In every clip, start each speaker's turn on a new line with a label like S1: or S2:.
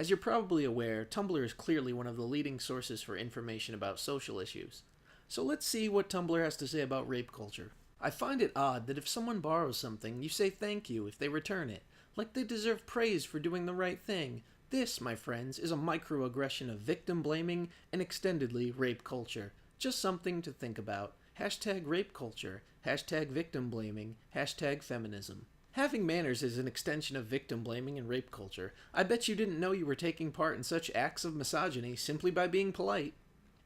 S1: As you're probably aware, Tumblr is clearly one of the leading sources for information about social issues. So let's see what Tumblr has to say about rape culture. I find it odd that if someone borrows something, you say thank you if they return it, like they deserve praise for doing the right thing. This, my friends, is a microaggression of victim blaming and extendedly rape culture. Just something to think about. Hashtag rape culture, hashtag victim blaming, hashtag feminism. Having manners is an extension of victim blaming and rape culture. I bet you didn't know you were taking part in such acts of misogyny simply by being polite.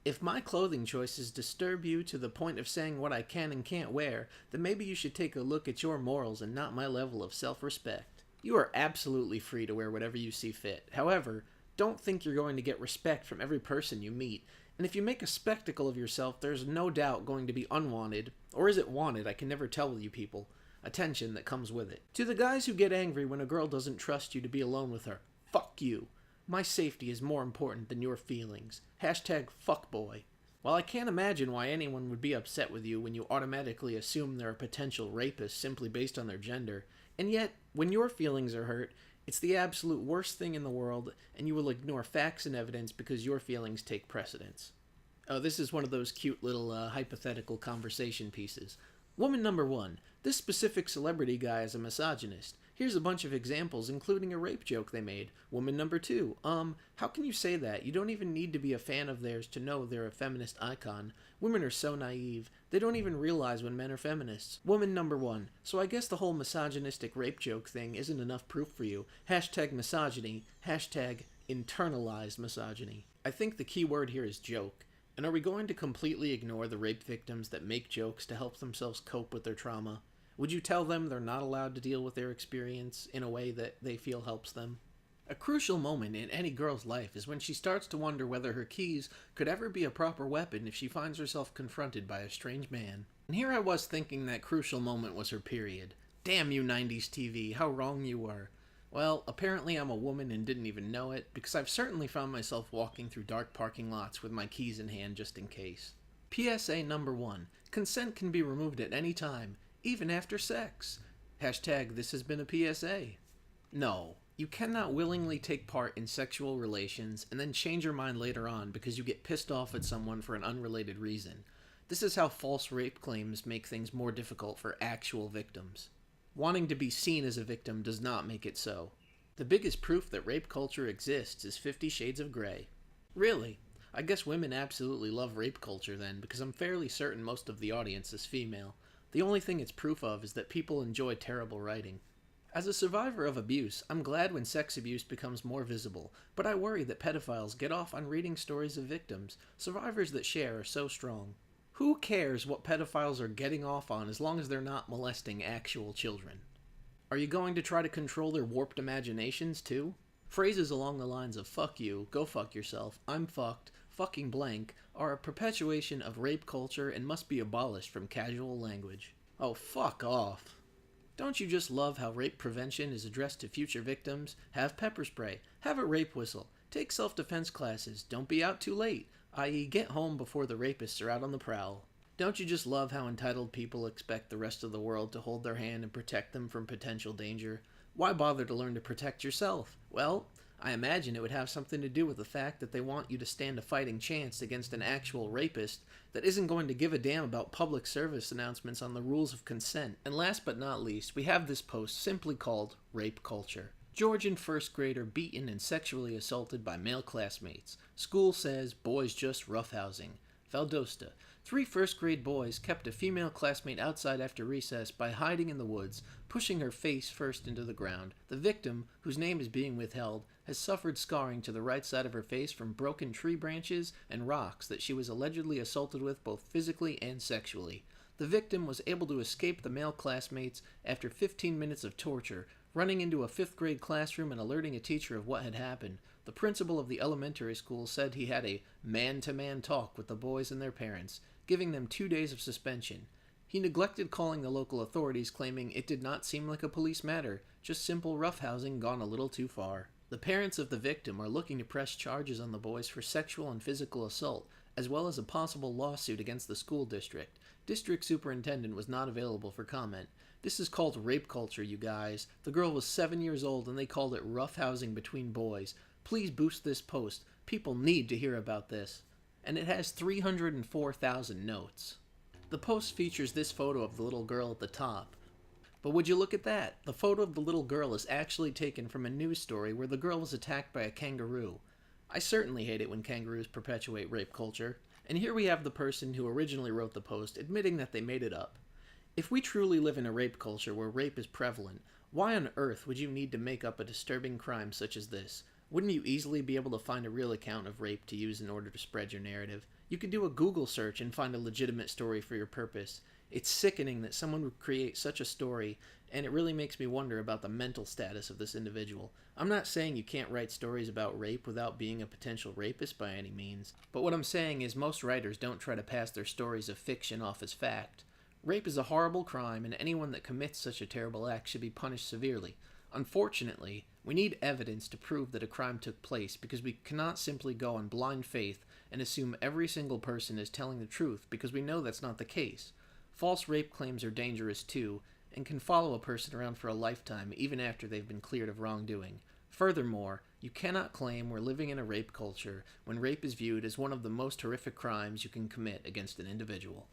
S1: If my clothing choices disturb you to the point of saying what I can and can't wear, then maybe you should take a look at your morals and not my level of self-respect. You are absolutely free to wear whatever you see fit. However, don't think you're going to get respect from every person you meet. And if you make a spectacle of yourself, there's no doubt going to be unwanted, or is it wanted, I can never tell with you people, attention that comes with it. To the guys who get angry when a girl doesn't trust you to be alone with her, fuck you. My safety is more important than your feelings. Hashtag fuckboy. While I can't imagine why anyone would be upset with you when you automatically assume they're a potential rapist simply based on their gender, and yet, when your feelings are hurt, it's the absolute worst thing in the world, and you will ignore facts and evidence because your feelings take precedence. Oh, this is one of those cute little hypothetical conversation pieces. Woman number 1. This specific celebrity guy is a misogynist. Here's a bunch of examples, including a rape joke they made. Woman number 2. How can you say that? You don't even need to be a fan of theirs to know they're a feminist icon. Women are so naive. They don't even realize when men are feminists. Woman number 1. So I guess the whole misogynistic rape joke thing isn't enough proof for you. Hashtag misogyny. Hashtag internalized misogyny. I think the key word here is joke. And are we going to completely ignore the rape victims that make jokes to help themselves cope with their trauma? Would you tell them they're not allowed to deal with their experience in a way that they feel helps them? A crucial moment in any girl's life is when she starts to wonder whether her keys could ever be a proper weapon if she finds herself confronted by a strange man. And here I was thinking that crucial moment was her period. Damn you 90s TV, how wrong you were. Well, apparently I'm a woman and didn't even know it, because I've certainly found myself walking through dark parking lots with my keys in hand just in case. PSA number 1. Consent can be removed at any time, even after sex. Hashtag this has been a PSA. No, you cannot willingly take part in sexual relations and then change your mind later on because you get pissed off at someone for an unrelated reason. This is how false rape claims make things more difficult for actual victims. Wanting to be seen as a victim does not make it so. The biggest proof that rape culture exists is 50 Shades of Grey. Really? I guess women absolutely love rape culture then, because I'm fairly certain most of the audience is female. The only thing it's proof of is that people enjoy terrible writing. As a survivor of abuse, I'm glad when sex abuse becomes more visible, but I worry that pedophiles get off on reading stories of victims. Survivors that share are so strong. Who cares what pedophiles are getting off on as long as they're not molesting actual children? Are you going to try to control their warped imaginations too? Phrases along the lines of fuck you, go fuck yourself, I'm fucked, fucking blank are a perpetuation of rape culture and must be abolished from casual language. Oh, fuck off. Don't you just love how rape prevention is addressed to future victims? Have pepper spray, have a rape whistle, take self-defense classes, don't be out too late, i.e. get home before the rapists are out on the prowl. Don't you just love how entitled people expect the rest of the world to hold their hand and protect them from potential danger? Why bother to learn to protect yourself? Well, I imagine it would have something to do with the fact that they want you to stand a fighting chance against an actual rapist that isn't going to give a damn about public service announcements on the rules of consent. And last but not least, we have this post simply called Rape Culture. Georgian first grader beaten and sexually assaulted by male classmates. School says boys just roughhousing. Valdosta. 3 first-grade boys kept a female classmate outside after recess by hiding in the woods, pushing her face first into the ground. The victim, whose name is being withheld, has suffered scarring to the right side of her face from broken tree branches and rocks that she was allegedly assaulted with both physically and sexually. The victim was able to escape the male classmates after 15 minutes of torture, running into a 5th-grade classroom and alerting a teacher of what had happened. The principal of the elementary school said he had a man-to-man talk with the boys and their parents, giving them 2 days of suspension. He neglected calling the local authorities, claiming it did not seem like a police matter, just simple roughhousing gone a little too far. The parents of the victim are looking to press charges on the boys for sexual and physical assault, as well as a possible lawsuit against the school district. District superintendent was not available for comment. This is called rape culture, you guys. The girl was 7 years old and they called it roughhousing between boys. Please boost this post. People need to hear about this. And it has 304,000 notes. The post features this photo of the little girl at the top. But would you look at that? The photo of the little girl is actually taken from a news story where the girl was attacked by a kangaroo. I certainly hate it when kangaroos perpetuate rape culture. And here we have the person who originally wrote the post admitting that they made it up. If we truly live in a rape culture where rape is prevalent, why on earth would you need to make up a disturbing crime such as this? Wouldn't you easily be able to find a real account of rape to use in order to spread your narrative? You could do a Google search and find a legitimate story for your purpose. It's sickening that someone would create such a story, and it really makes me wonder about the mental status of this individual. I'm not saying you can't write stories about rape without being a potential rapist by any means, but what I'm saying is most writers don't try to pass their stories of fiction off as fact. Rape is a horrible crime, and anyone that commits such a terrible act should be punished severely. Unfortunately, we need evidence to prove that a crime took place because we cannot simply go on blind faith and assume every single person is telling the truth because we know that's not the case. False rape claims are dangerous too, and can follow a person around for a lifetime even after they've been cleared of wrongdoing. Furthermore, you cannot claim we're living in a rape culture when rape is viewed as one of the most horrific crimes you can commit against an individual.